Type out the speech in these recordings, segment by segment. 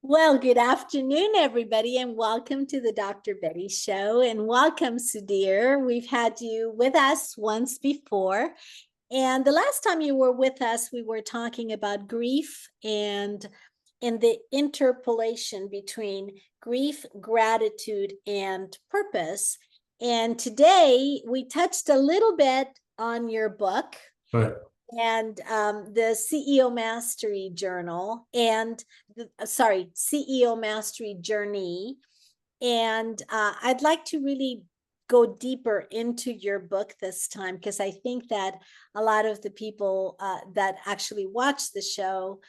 Well, good afternoon, everybody, and welcome to the Dr. Betty Show. And welcome, Sudhir. We've had you with us once before. And the last time you were with us, we were talking about grief and the interpolation between grief, gratitude, and purpose. And today we touched a little bit on your book. Right. And the CEO Mastery Journal and CEO Mastery Journey. And I'd like to really go deeper into your book this time because I think that a lot of the people that actually watch the show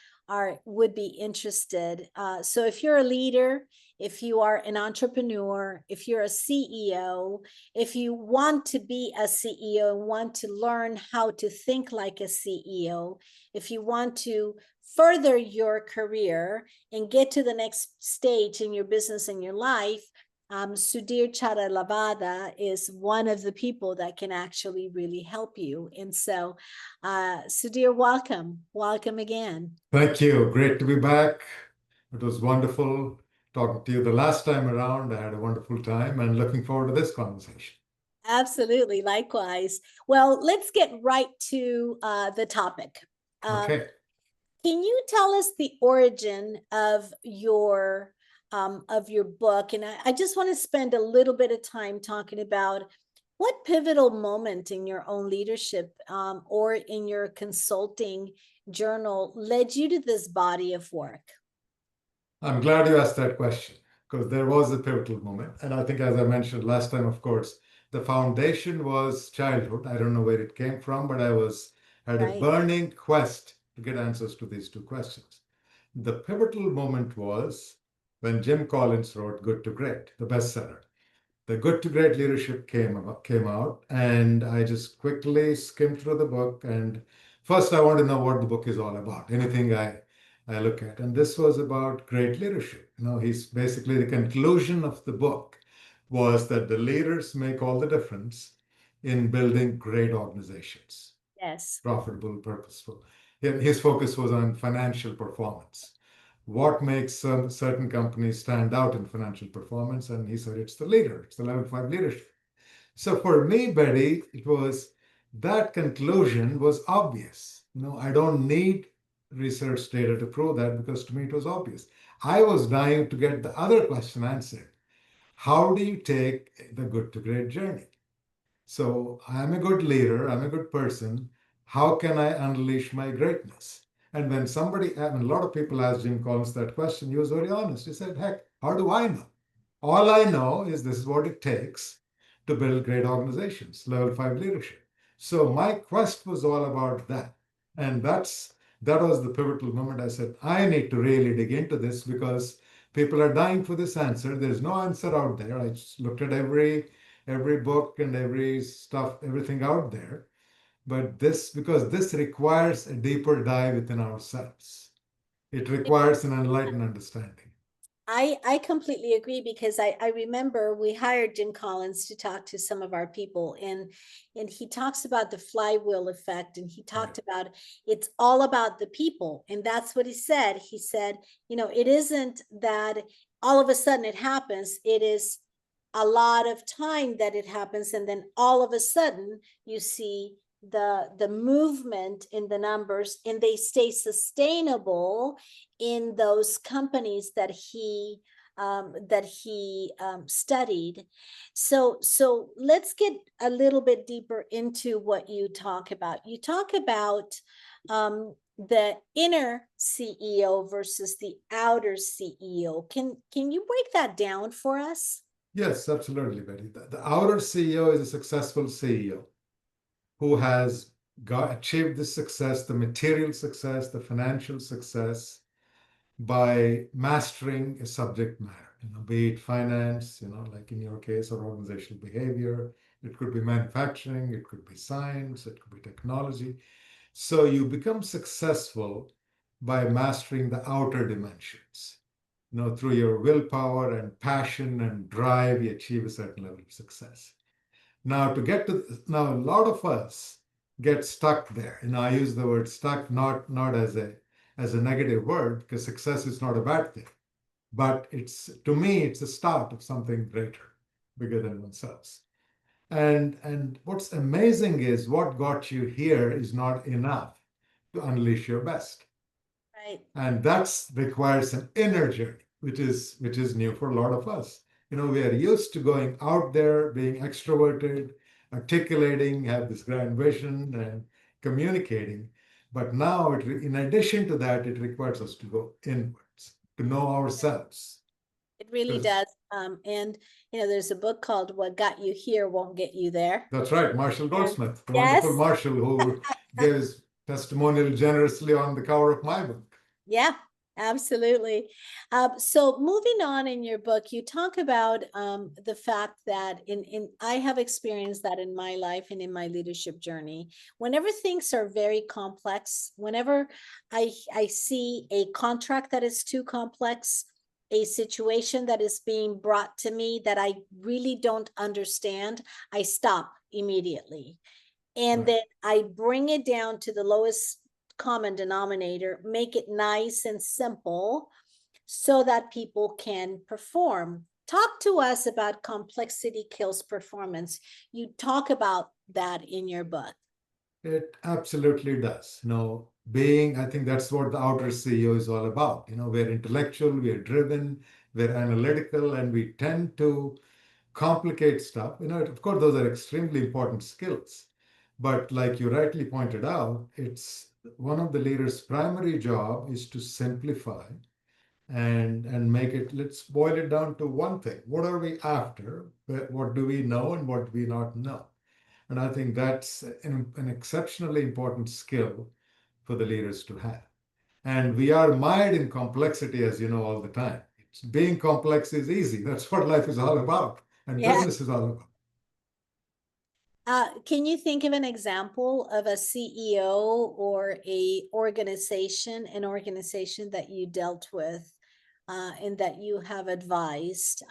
would be interested. So if you're a leader, if you are an entrepreneur, if you're a CEO, if you want to be a CEO and want to learn how to think like a CEO, if you want to further your career and get to the next stage in your business and your life, Sudhir Charalavada is one of the people that can actually really help you. And so, Sudhir, welcome. Welcome again. Thank you. Great to be back. It was wonderful talking to you the last time around. I had a wonderful time and looking forward to this conversation. Absolutely. Likewise. Well, let's get right to the topic. Okay. Can you tell us the origin of your book? And I just want to spend a little bit of time talking about what pivotal moment in your own leadership or in your consulting journal led you to this body of work? I'm glad you asked that question because there was a pivotal moment. And I think, as I mentioned last time, of course, the foundation was childhood. I don't know where it came from, but had a Right. burning quest to get answers to these two questions. The pivotal moment was when Jim Collins wrote Good to Great, the bestseller. The Good to Great Leadership came out, and I just quickly skimmed through the book. And first, I want to know what the book is all about. Anything I look at, and this was about great leadership. He's basically the conclusion of the book was that the leaders make all the difference in building great organizations, Yes. profitable, purposeful. His focus was on financial performance. What makes certain companies stand out in financial performance? And he said it's the leader, it's the level 5 leadership. So for me, Betty, it was that conclusion was obvious. I don't need research data to prove that because to me it was obvious. I was dying to get the other question answered. How do you take the good to great journey? So I'm a good leader, I'm a good person. How can I unleash my greatness? And when a lot of people asked Jim Collins that question, he was very honest. He said, heck, how do I know? All I know is this is what it takes to build great organizations, level 5 leadership. So my quest was all about that. And that was the pivotal moment. I said, I need to really dig into this because people are dying for this answer. There's no answer out there. I just looked at every book and everything out there. But because this requires a deeper dive within ourselves. It requires an enlightened understanding. I completely agree because I remember we hired Jim Collins to talk to some of our people and he talks about the flywheel effect and he talked about it's all about the people, and that's what he said. He said, it isn't that all of a sudden it happens, it is a lot of time that it happens, and then all of a sudden you see the movement in the numbers and they stay sustainable in those companies that he studied. So let's get a little bit deeper into what you talk about. You talk about the inner CEO versus the outer CEO. Can you break that down for us? Yes, absolutely, Betty. The outer CEO is a successful CEO who has achieved the success, the material success, the financial success by mastering a subject matter, be it finance, like in your case, or organizational behavior. It could be manufacturing, it could be science, it could be technology. So you become successful by mastering the outer dimensions. Through your willpower and passion and drive, you achieve a certain level of success. Now, a lot of us get stuck there. I use the word stuck not as a negative word because success is not a bad thing. but to me, it's the start of something greater, bigger than oneself. And what's amazing is what got you here is not enough to unleash your best. Right. And that requires an inner journey, which is new for a lot of us. We are used to going out there, being extroverted, articulating, have this grand vision, and communicating. But now, in addition to that, it requires us to go inwards, to know ourselves. It really Because does. And there's a book called "What Got You Here Won't Get You There." that's right, Marshall And Goldsmith, the wonderful yes, Marshall, who gave his testimonial generously on the cover of my book. yeah, absolutely. So moving on in your book, you talk about the fact that in I have experienced that in my life and in my leadership journey. Whenever things are very complex, whenever I see a contract that is too complex, a situation that is being brought to me that I really don't understand, I stop immediately. And Right. then I bring it down to the lowest common denominator, make it nice and simple so that people can perform. Talk to us about complexity kills performance. You talk about that in your book. It absolutely does. I think that's what the outer CEO is all about. We're intellectual, we're driven, we're analytical, and we tend to complicate stuff. Of course, those are extremely important skills. But like you rightly pointed out, it's one of the leader's primary job is to simplify and make it, let's boil it down to one thing. What are we after? What do we know and what do we not know? And I think that's an exceptionally important skill for the leaders to have. And we are mired in complexity, as you know, all the time. Being complex is easy. That's what life is all about, and Yeah. business is all about. Can you think of an example of a CEO or an organization that you dealt with and that you have advised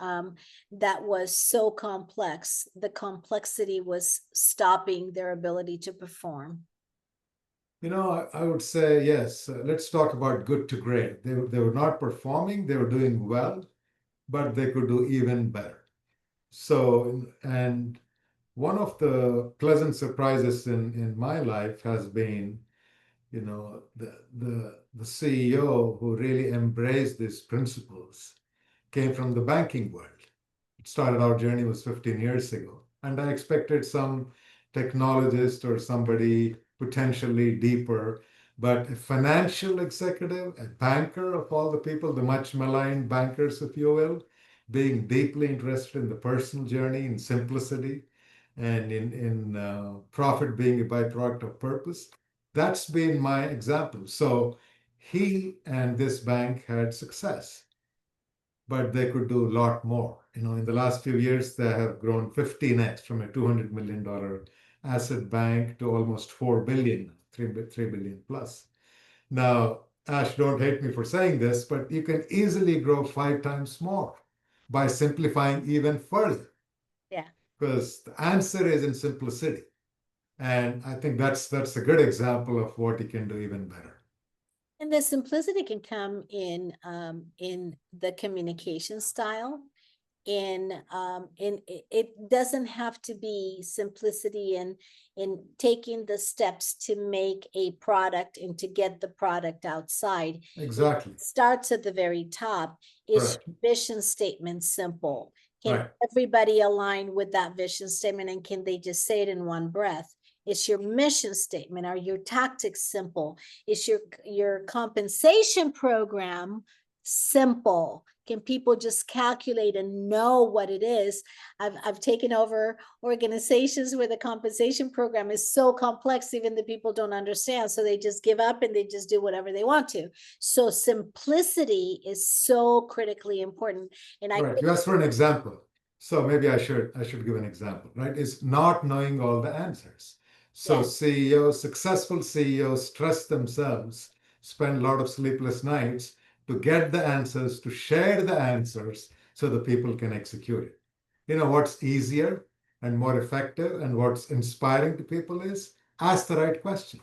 that was so complex, the complexity was stopping their ability to perform? I would say yes. Let's talk about good to great. They were not performing, they were doing well, but they could do even better. So, and one of the pleasant surprises in my life has been, the CEO who really embraced these principles came from the banking world. It started our journey was 15 years ago, and I expected some technologist or somebody potentially deeper, but a financial executive, a banker of all the people, the much maligned bankers, if you will, being deeply interested in the personal journey, in simplicity, and in profit being a byproduct of purpose. That's been my example. So he and this bank had success, but they could do a lot more. In the last few years, they have grown 15x from a $200 million asset bank to almost 4 billion, 3 billion plus. Now, Ash, don't hate me for saying this, but you can easily grow 5 times more by simplifying even further, Yeah. because the answer is in simplicity. And I think that's a good example of what you can do even better. And the simplicity can come in the communication style. It doesn't have to be simplicity in taking the steps to make a product and to get the product outside. It Exactly. starts at the very top. Is Correct. your vision statement simple? Can Right. everybody align with that vision statement, and can they just say it in one breath? Is your mission statement, are your tactics simple? Is your compensation program simple? Can people just calculate and know what it is? I've taken over organizations where the compensation program is so complex, even the people don't understand. So they just give up and they just do whatever they want to. So simplicity is so critically important. And I Right. You asked for an example. So maybe I should give an example, right? Is not knowing all the answers. So yes, CEOs, successful CEOs stress themselves, spend a lot of sleepless nights to get the answers, to share the answers so the people can execute it. What's easier and more effective and what's inspiring to people is ask the right question.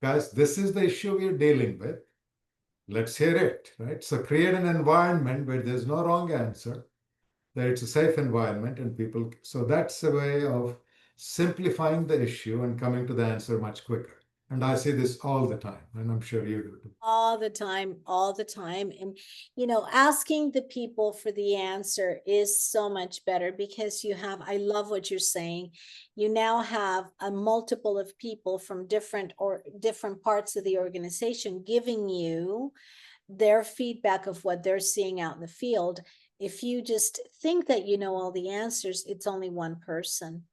Guys, this is the issue we're dealing with. Let's hear it, right? So create an environment where there's no wrong answer, that it's a safe environment and people. So that's a way of simplifying the issue and coming to the answer much quicker. And I see this all the time, and I'm sure you do too. All the time, all the time. And, asking the people for the answer is so much better because I love what you're saying. You now have a multiple of people from different parts of the organization giving you their feedback of what they're seeing out in the field. If you just think that you know all the answers, it's only one person.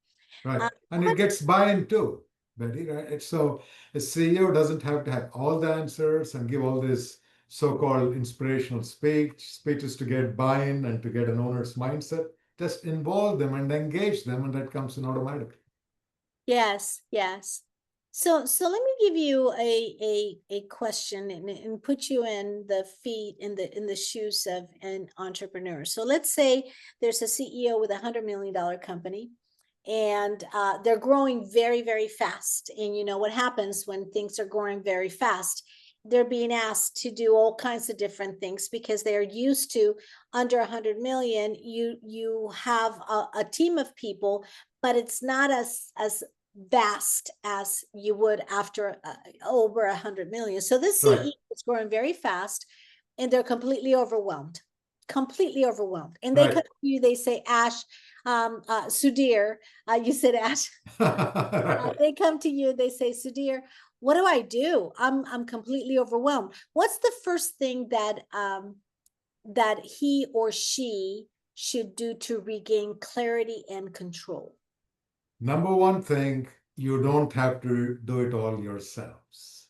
Right. Uh, And it gets buy-in too, Betty, right? So a CEO doesn't have to have all the answers and give all this so-called inspirational speeches to get buy-in and to get an owner's mindset. Just involve them and engage them, and that comes in automatically. Yes, yes. So let me give you a question and put you in the feet in the shoes of an entrepreneur. So let's say there's a CEO with $100 million company, and they're growing very, very fast. And you know what happens when things are growing very fast? They're being asked to do all kinds of different things because they are used to under 100 million. You have a team of people, but it's not as vast as you would after over 100 million. So this Right, CEO is growing very fast and they're completely overwhelmed. And they come right. to you, they say, Ash, Sudhir, you said Ash, Right. they come to you, they say, Sudhir, what do I do? I'm completely overwhelmed. What's the first thing that he or she should do to regain clarity and control? Number one thing, you don't have to do it all yourselves.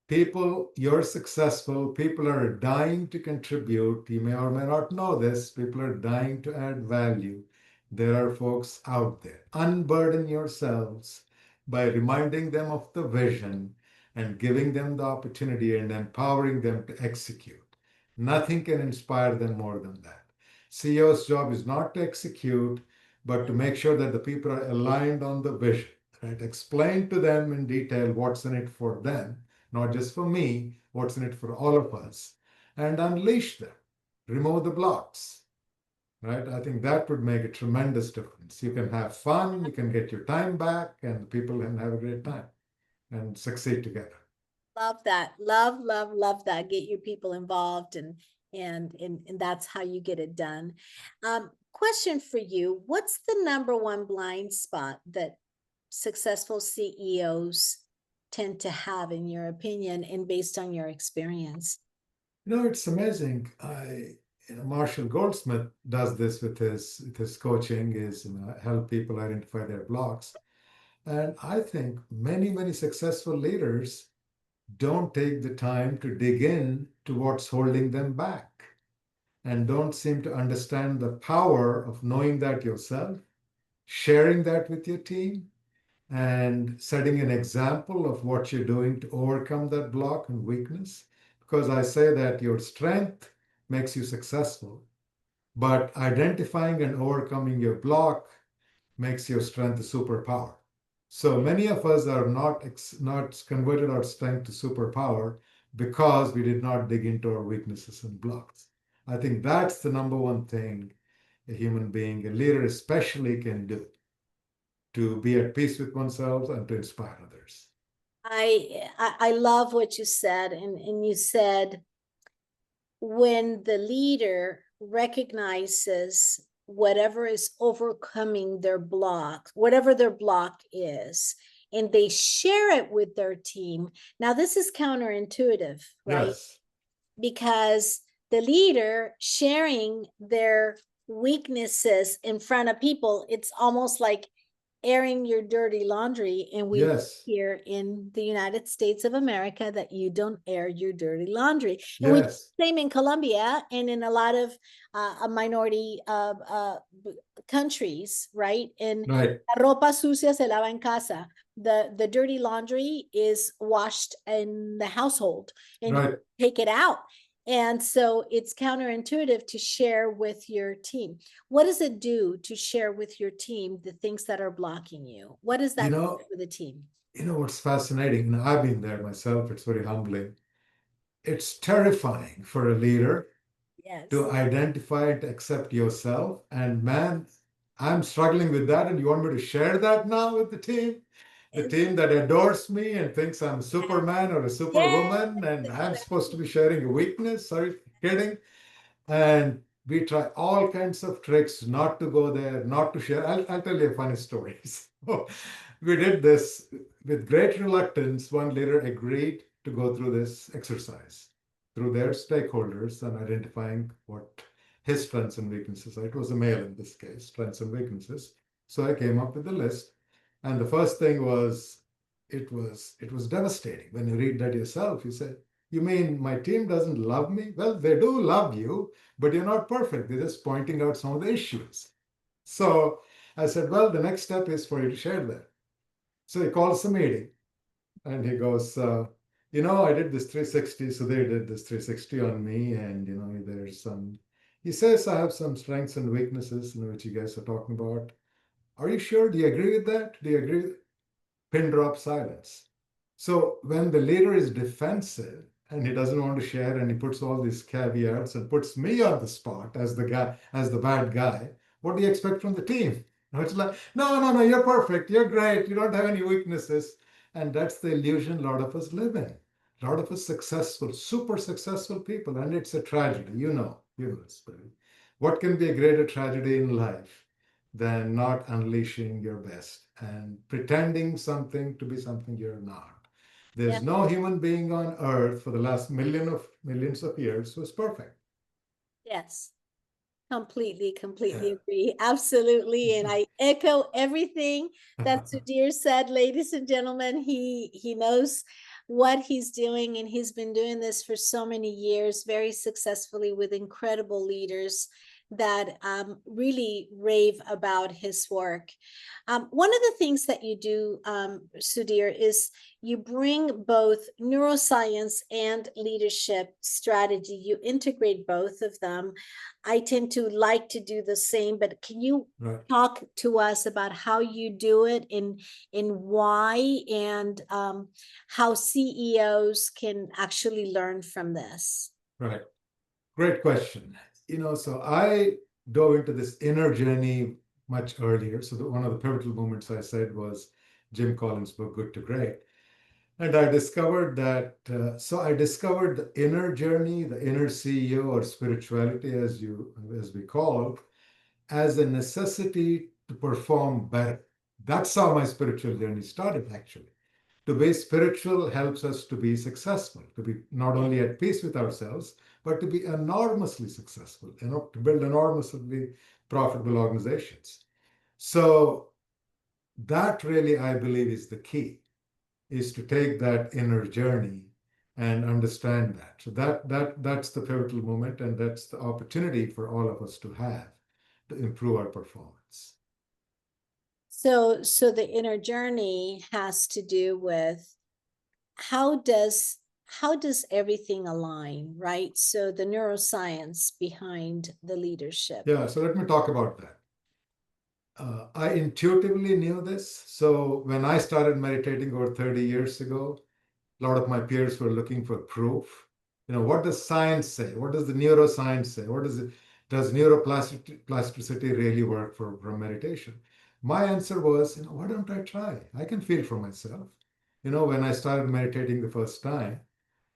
People, you're successful, people are dying to contribute. You may or may not know this, people are dying to add value. There are folks out there. Unburden yourselves by reminding them of the vision and giving them the opportunity and empowering them to execute. Nothing can inspire them more than that. CEO's job is not to execute, but to make sure that the people are aligned on the vision, right? Explain to them in detail what's in it for them, not just for me, what's in it for all of us, and unleash them, remove the blocks, right? I think that would make a tremendous difference. You can have fun, you can get your time back, and people can have a great time and succeed together. Love that. Love that. Get your people involved and that's how you get it done. Question for you. What's the number one blind spot that successful CEOs tend to have in your opinion and based on your experience? It's amazing. Marshall Goldsmith does this with his coaching, is help people identify their blocks. And I think many successful leaders don't take the time to dig in to what's holding them back and don't seem to understand the power of knowing that yourself, sharing that with your team, and setting an example of what you're doing to overcome that block and weakness. Because I say that your strength makes you successful, but identifying and overcoming your block makes your strength a superpower. So many of us are not converted our strength to superpower because we did not dig into our weaknesses and blocks. I think that's the number one thing a human being, a leader especially, can do to be at peace with oneself and to inspire others. I love what you said, and you said when the leader recognizes whatever is overcoming their block, whatever their block is, and they share it with their team. Now, this is counterintuitive, right? Yes, Because the leader sharing their weaknesses in front of people, it's almost like airing your dirty laundry. And we yes, here in the United States of America that you don't air your dirty laundry. And we yes, same in Colombia and in a lot of minority countries, right? And right, la ropa sucia se lava en casa. The dirty laundry is washed in the household and you right. take it out. And so it's counterintuitive to share with your team. What does it do to share with your team the things that are blocking you? What does You that do know, for the team? what's fascinating, and I've been there myself, it's very humbling. it's terrifying for a leader to Yes. identify and accept yourself. And man, I'm struggling with that. And you want me to share that now with the It's, team that adores me and thinks I'm Superman or a yes, Superwoman, and I'm supposed to exactly. be sharing a weakness? Sorry, kidding. And we try all kinds of tricks not to go there, not to share. I'll tell you a funny story. So we did this with great reluctance. One leader agreed to go through this exercise through their stakeholders and identifying what his strengths and weaknesses are. It was a male in this case, strengths and weaknesses. So I came up with a list. And the first thing was it was devastating. When you read that yourself, you say, you mean my team doesn't love me? Well, they do love you, but you're not perfect. They're just pointing out some of the issues. So I said, well, the next step is for you to share that. So he calls a meeting and he goes, I did this 360. So they did this 360 on me. And, there's he says, I have some strengths and weaknesses, which you guys are talking about. Are you sure? Do you agree with that? Do you agree? Pin drop silence. So when the leader is defensive and he doesn't want to share and he puts all these caveats and puts me on the spot as the guy, as the bad guy, what do you expect from the team? It's like, no, no, no, you're perfect. You're great. You don't have any weaknesses. And that's the illusion a lot of us live in. A lot of us successful, super successful people. And it's a tragedy. What can be a greater tragedy in life than not unleashing your best and pretending something to be something you're not? Yeah. There's no human being on earth for the last millions of years who's perfect. Yes. Completely Yeah. agree. Absolutely. And I echo everything that Sudhir said. Ladies and gentlemen, he knows what he's doing, and he's been doing this for so many years, very successfully with incredible leaders that really rave about his work. One of the things that you do, Sudhir, is you bring both neuroscience and leadership strategy. You integrate both of them. I tend to like to do the same, but can you Right. talk to us about how you do it in why, and how CEOs can actually learn from this? Right. Great question. So I dove into this inner journey much earlier. So one of the pivotal moments I said was Jim Collins' book, Good to Great. And I discovered that, so I discovered the inner journey, the inner CEO or spirituality, as we call, as a necessity to perform better. That's how my spiritual journey started, actually. To be spiritual helps us to be successful, to be not Yeah. only at peace with ourselves, but to be enormously successful, to build enormously profitable organizations. So that really, I believe, is the key, is to take that inner journey and understand that. So that's the pivotal moment, and that's the opportunity for all of us to have to improve our performance. So the inner journey has to do with how does everything align, right? So the neuroscience behind the leadership. Yeah, so let me talk about that. I intuitively knew this. So when I started meditating over 30 years ago, a lot of my peers were looking for proof. What does science say? What does the neuroscience say? Does neuroplasticity really work for meditation? My answer was, why don't I try? I can feel for myself. When I started meditating the first time,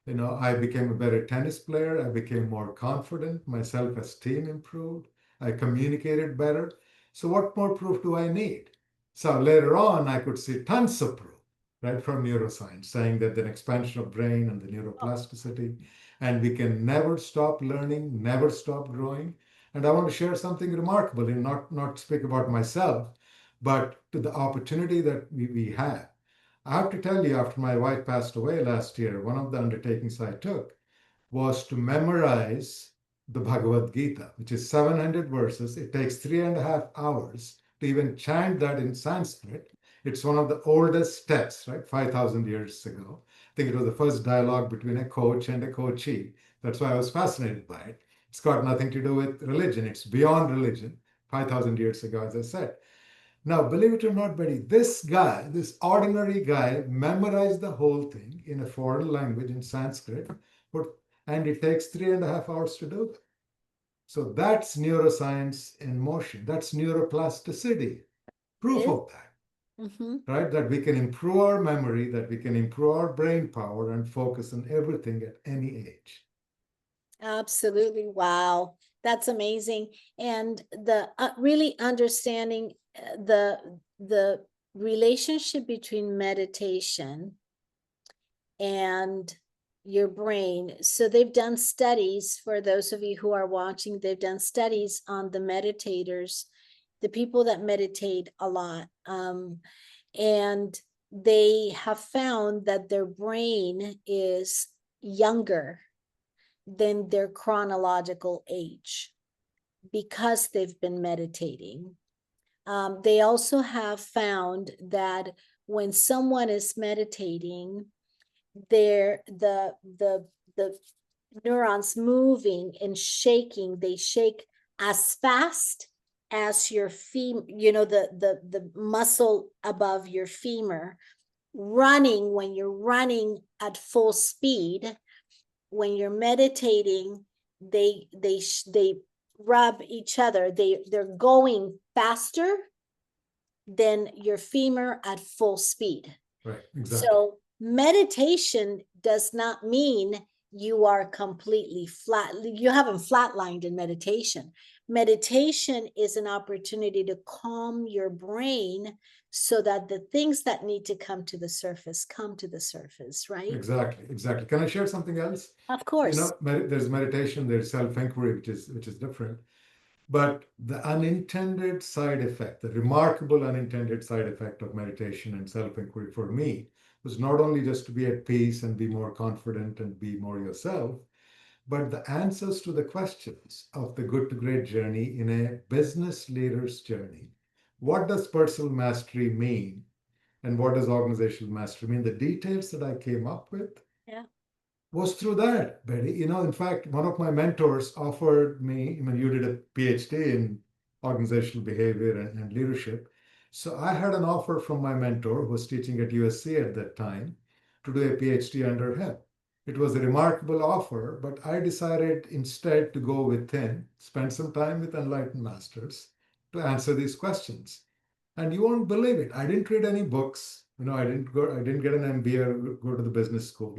I became a better tennis player. I became more confident. My self-esteem improved. I communicated better. So what more proof do I need? So later on, I could see tons of proof, right, from neuroscience, saying that the expansion of brain and the Oh, neuroplasticity, and we can never stop learning, never stop growing. And I want to share something remarkable, and not speak about myself, but to the opportunity that we have. I have to tell you, after my wife passed away last year, one of the undertakings I took was to memorize the Bhagavad Gita, which is 700 verses. It takes 3.5 hours to even chant that in Sanskrit. It's one of the oldest texts, right? 5,000 years ago. I think it was the first dialogue between a coach and a coachee. That's why I was fascinated by it. It's got nothing to do with religion. It's beyond religion. 5,000 years ago, as I said. Now, believe it or not, buddy, this guy, this ordinary guy, memorized the whole thing in a foreign language in Sanskrit And it takes 3.5 hours to do that. So that's neuroscience in motion. That's neuroplasticity. Proof It, of that, mm-hmm. right? That we can improve our memory, that we can improve our brain power and focus on everything at any age. Absolutely. Wow. That's amazing. And the really understanding the relationship between meditation and your brain. So they've done studies, for those of you who are watching, they've done studies on the meditators, the people that meditate a lot. And they have found that their brain is younger than their chronological age because they've been meditating. They also have found that when someone is meditating, the neurons moving and shaking, they shake as fast as your femur, the muscle above your femur. Running, when you're running at full speed, when you're meditating, they rub each other. They're going faster than your femur at full speed. Right, exactly. So meditation does not mean you are completely flat. You haven't flatlined in meditation. Meditation is an opportunity to calm your brain so that the things that need to come to the surface come to the surface, right? Exactly, exactly. Can I share something else? Of course. There's meditation, there's self-inquiry, which is different. But the unintended side effect, the remarkable unintended side effect of meditation and self-inquiry for me was not only just to be at peace and be more confident and be more yourself, but the answers to the questions of the good to great journey in a business leader's journey. What does personal mastery mean? And what does organizational mastery mean? The details that I came up with Yeah. was through that, Betty. In fact, one of my mentors offered me, you did a PhD in organizational behavior and leadership. So I had an offer from my mentor who was teaching at USC at that time to do a PhD under him. It was a remarkable offer, but I decided instead to go with him, spend some time with enlightened masters to answer these questions. And you won't believe it. I didn't read any books. I didn't get an MBA or go to the business school.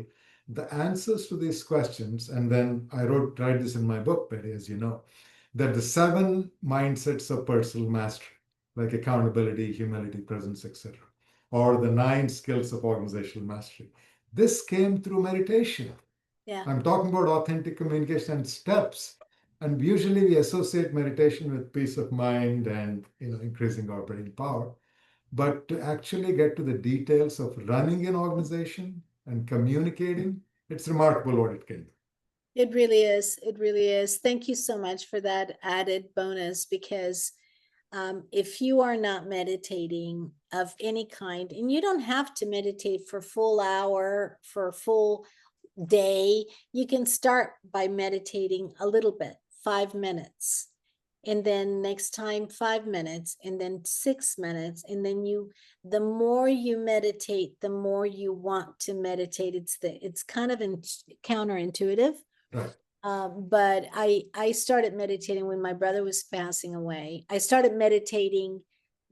The answers to these questions, and then I write this in my book, Betty, as you know, that the 7 mindsets of personal mastery, like accountability, humility, presence, etc., or the 9 skills of organizational mastery. This came through meditation. Yeah. I'm talking about authentic communication and steps. And usually we associate meditation with peace of mind and increasing our brain power. But to actually get to the details of running an organization and communicating, it's remarkable what it can do. It really is. It really is. Thank you so much for that added bonus, because if you are not meditating of any kind, and you don't have to meditate for full hour, for a full day, you can start by meditating a little bit, 5 minutes. And then next time, 5 minutes, and then 6 minutes. And then the more you meditate, the more you want to meditate. It's kind of counterintuitive. Right. But I started meditating when my brother was passing away. I started meditating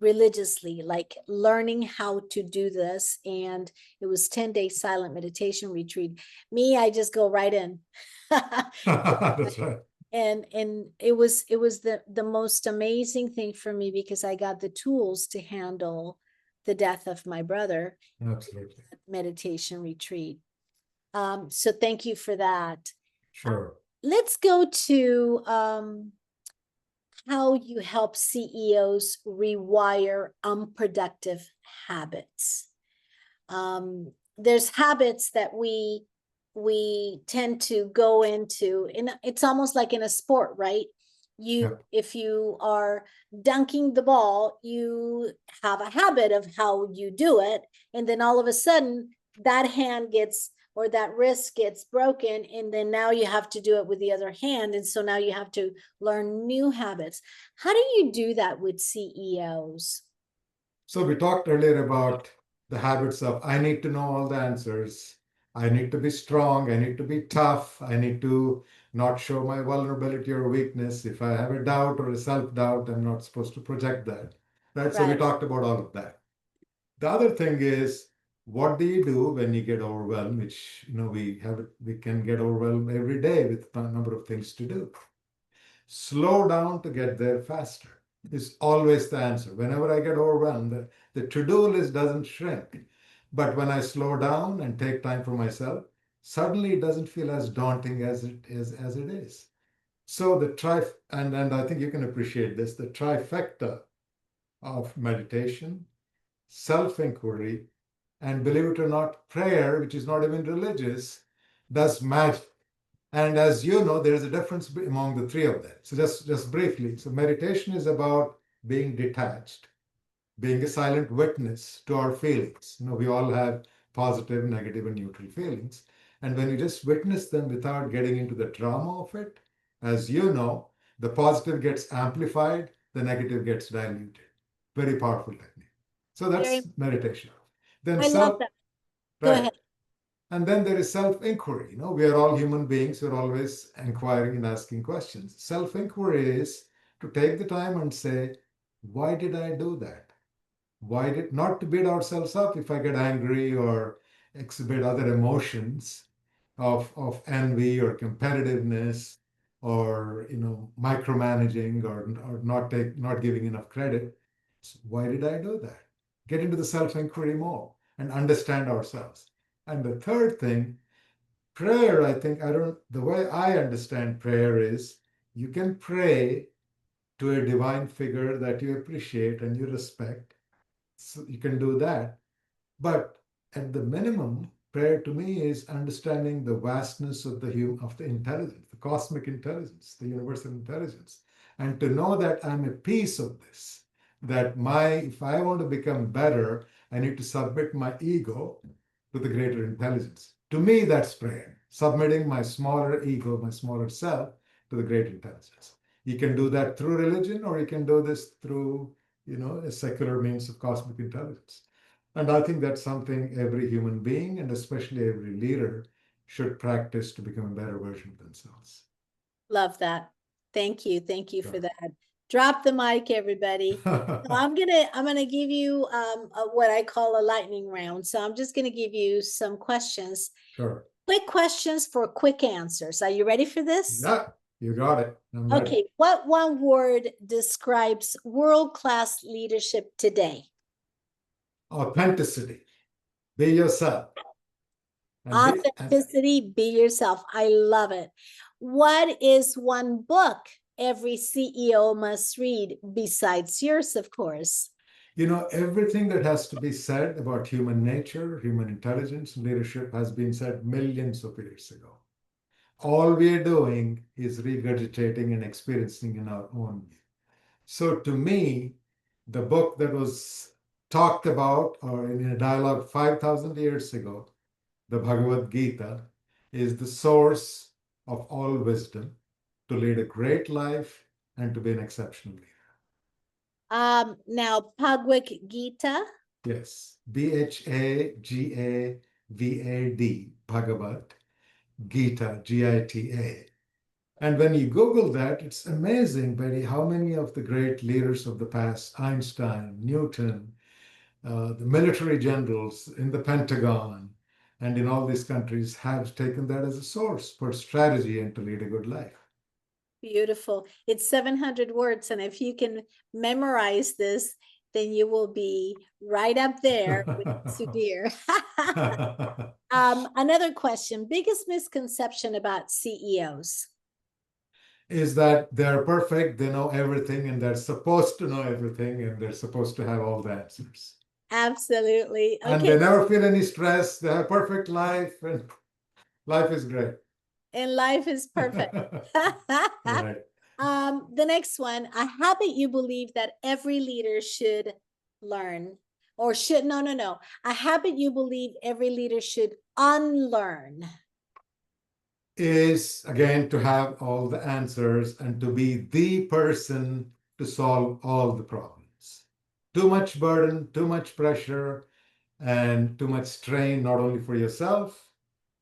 religiously, like learning how to do this. And it was 10-day silent meditation retreat. I just go right in. That's right. And it was the most amazing thing for me, because I got the tools to handle the death of my brother. Absolutely. Meditation retreat. So thank you for that. Sure. Let's go to how you help CEOs rewire unproductive habits. There's habits that we tend to go into, and it's almost like in a sport, right? If you are dunking the ball, you have a habit of how you do it, and then all of a sudden that hand gets, or that wrist gets broken, and then now you have to do it with the other hand, and so now you have to learn new habits. How do you do that with CEOs? So we talked earlier about the habits of I need to know all the answers. I need to be strong. I need to be tough. I need to not show my vulnerability or weakness. If I have a doubt or a self-doubt, I'm not supposed to project that. Right? So we Right. talked about all of that. The other thing is, what do you do when you get overwhelmed? Which we can get overwhelmed every day with a number of things to do. Slow down to get there faster is always the answer. Whenever I get overwhelmed, the to-do list doesn't shrink. But when I slow down and take time for myself, suddenly it doesn't feel as daunting as it is. So and I think you can appreciate this, the trifecta of meditation, self-inquiry, and believe it or not, prayer, which is not even religious, does magic. And as you know, there is a difference among the three of them. So just briefly, so meditation is about being detached, being a silent witness to our feelings. We all have positive, negative, and neutral feelings. And when you just witness them without getting into the drama of it, as you know, the positive gets amplified, the negative gets diluted. Very powerful technique. So Very, that's meditation. Then I love self, that. Go right. ahead. And then there is self-inquiry. We are all human beings. We're always inquiring and asking questions. Self-inquiry is to take the time and say, why did I do that? Why did not to beat ourselves up if I get angry or exhibit other emotions of envy or competitiveness or micromanaging or not giving enough credit. So why did I do that? Get into the self-inquiry more and understand ourselves. And the third thing, prayer, I think the way I understand prayer is you can pray to a divine figure that you appreciate and you respect. So you can do that. But at the minimum, prayer to me is understanding the vastness of the intelligence, the cosmic intelligence, the universal intelligence, and to know that I'm a piece of this. That if I want to become better, I need to submit my ego to the greater intelligence. To me, that's prayer. Submitting my smaller ego, my smaller self, to the greater intelligence. You can do that through religion, or you can do this through, a secular means of cosmic intelligence. And I think that's something every human being, and especially every leader, should practice to become a better version of themselves. Love that. Thank you. Thank you for Sure. that. Drop the mic, everybody. So I'm gonna give you what I call a lightning round. So I'm just gonna give you some questions, Sure. quick questions for quick answers. Are you ready for this? Yeah, you got it. I'm ready. Okay, what one word describes world-class leadership today? Authenticity. Be yourself. And Authenticity, be yourself. I love it. What is one book every CEO must read besides yours, of course? everything that has to be said about human nature, human intelligence, and leadership has been said millions of years ago. All we're doing is regurgitating and experiencing in our own way. So to me, the book that was talked about or in a dialogue 5,000 years ago, the Bhagavad Gita, is the source of all wisdom to lead a great life and to be an exceptional leader. Now Bhagavad Gita. Yes, Bhagavad, Bhagavad Gita, Gita. And when you Google that, it's amazing, Betty, how many of the great leaders of the past, Einstein, Newton, the military generals in the Pentagon, and in all these countries have taken that as a source for strategy and to lead a good life. Beautiful. It's 700 words. And if you can memorize this, then you will be right up there with Sudhir. Another question, biggest misconception about CEOs? Is that they're perfect, they know everything, and they're supposed to know everything, and they're supposed to have all the answers. Absolutely. And Okay. they never feel any stress. They have perfect life, and life is great. And life is perfect. Right. The next one, a habit you believe that every leader should learn or should, no. A habit you believe every leader should unlearn. Is again to have all the answers and to be the person to solve all the problems. Too much burden, too much pressure, and too much strain, not only for yourself,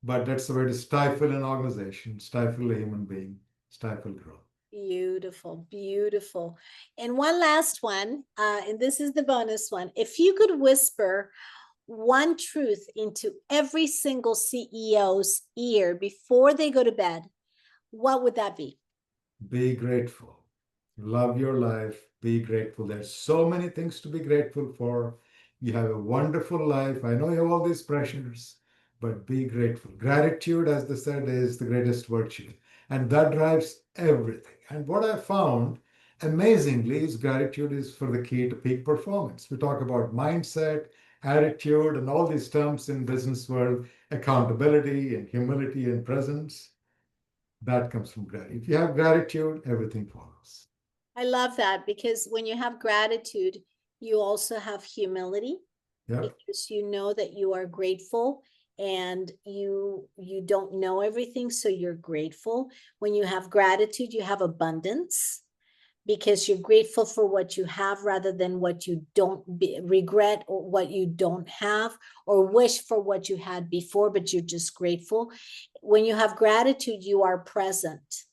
but that's the way to stifle an organization, stifle a human being, stifle growth. Beautiful, beautiful. And one last one, and this is the bonus one. If you could whisper one truth into every single CEO's ear before they go to bed, what would that be? Be grateful. Love your life. Be grateful. There's so many things to be grateful for. You have a wonderful life. I know you have all these pressures, but be grateful. Gratitude, as they said, is the greatest virtue. And that drives everything. And what I found amazingly is gratitude is for the key to peak performance. We talk about mindset, attitude, and all these terms in business world, accountability and humility and presence. That comes from gratitude. If you have gratitude, everything follows. I love that because when you have gratitude, you also have humility Yeah, because you know that you are grateful and you don't know everything, so you're grateful. When you have gratitude, you have abundance because you're grateful for what you have rather than what you don't regret or what you don't have or wish for what you had before, but you're just grateful. When you have gratitude, you are present.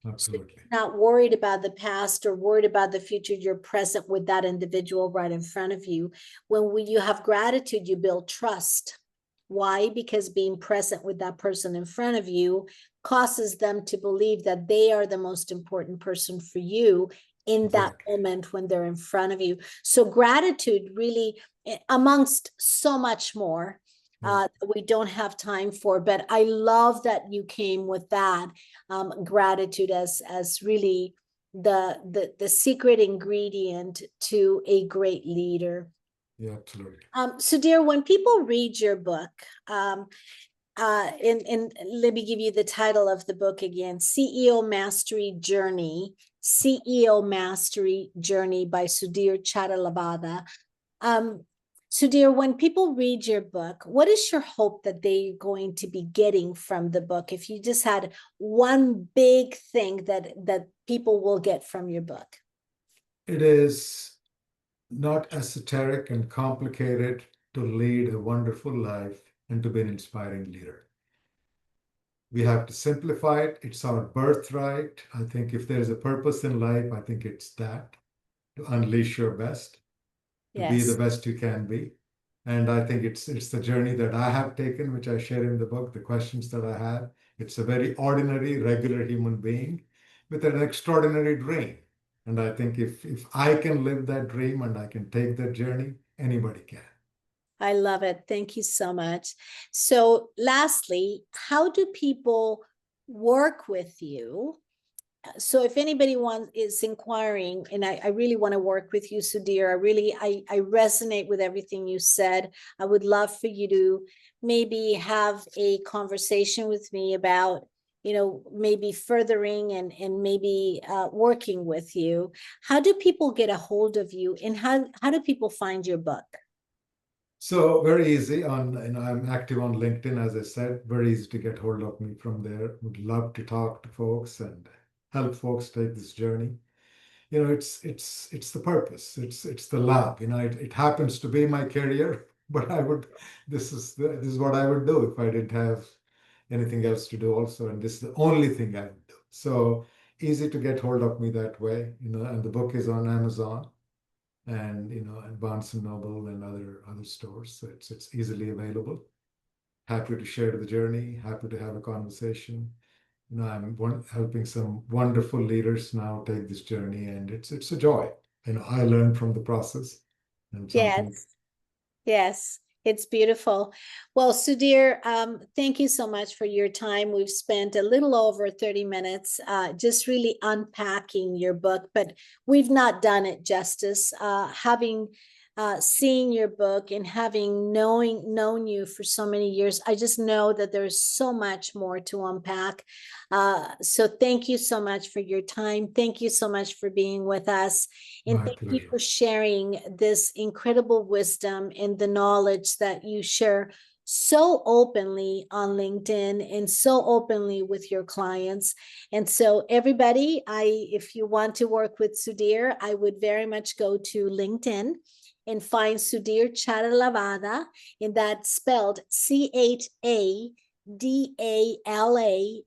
So absolutely. you're not worried about the past or worried about the future. You're present with that individual right in front of you. You have gratitude, you build trust. Why? Because being present with that person in front of you causes them to believe that they are the most important person for you in that Exactly. moment when they're in front of you. So gratitude really, amongst so much more, Yeah. we don't have time for, but I love that you came with that gratitude as really the secret ingredient to a great leader. Yeah, absolutely. So dear, when people read your book, and let me give you the title of the book again, CEO Mastery Journey, CEO Mastery Journey by Sudhir Chatalabada. Sudhir, when people read your book, what is your hope that they're going to be getting from the book? If you just had one big thing that people will get from your book. It is not esoteric and complicated to lead a wonderful life and to be an inspiring leader. We have to simplify it. It's our birthright. I think if there's a purpose in life, I think it's that to unleash your best, to be the Yes. best you can be. And I think it's the journey that I have taken, which I share in the book, the questions that I had. It's a very ordinary, regular human being with an extraordinary dream. And I think if I can live that dream and I can take that journey, anybody can. I love it. Thank you so much. So lastly, how do people work with you? So if anybody is inquiring, and I really want to work with you, Sudhir, I resonate with everything you said. I would love for you to maybe have a conversation with me about, maybe furthering and maybe working with you. How do people get a hold of you, and how do people find your book? So very easy I'm active on LinkedIn, as I said, very easy to get hold of me from there. Would love to talk to folks and help folks take this journey. It's the purpose. It's the love. It happens to be my career, but this is what I would do if I didn't have anything else to do also, and this is the only thing I would do. So easy to get hold of me that way. And the book is on Amazon and and Barnes and Noble and other stores. So it's easily available. Happy to share the journey. Happy to have a conversation. I'm helping some wonderful leaders now take this journey, and it's a joy. I learn from the process, and something. Yes. Yes, it's beautiful. Well, Sudhir, thank you so much for your time. We've spent a little over 30 minutes just really unpacking your book, but we've not done it justice. Having seen your book and having known you for so many years, I just know that there's so much more to unpack. So thank you so much for your time. Thank you so much for being with us. And My thank you pleasure. for sharing this incredible wisdom and the knowledge that you share so openly on LinkedIn and so openly with your clients. And so everybody, if you want to work with Sudhir, I would very much go to LinkedIn and find Sudhir Chatalavada, and that's spelled Chatalabada. Dalavada,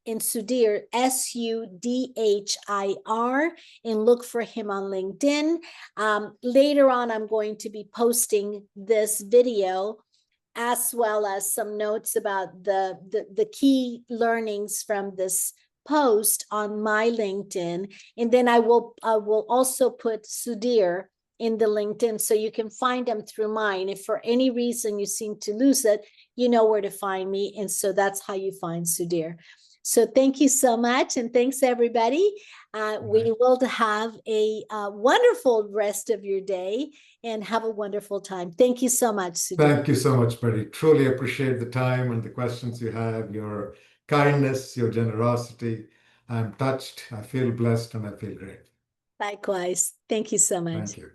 and Sudhir, Sudhir, and look for him on LinkedIn. Later on, I'm going to be posting this video as well as some notes about the key learnings from this post on my LinkedIn. And then I will also put Sudhir in the LinkedIn so you can find them through mine. If for any reason you seem to lose it, you know where to find me. And so that's how you find Sudhir. So thank you so much. And thanks, everybody. We will have a wonderful rest of your day and have a wonderful time. Thank you so much, Sudhir. Thank you so much, Betty. Truly appreciate the time and the questions you have, your kindness, your generosity. I'm touched, I feel blessed, and I feel great. Likewise. Thank you so much. Thank you.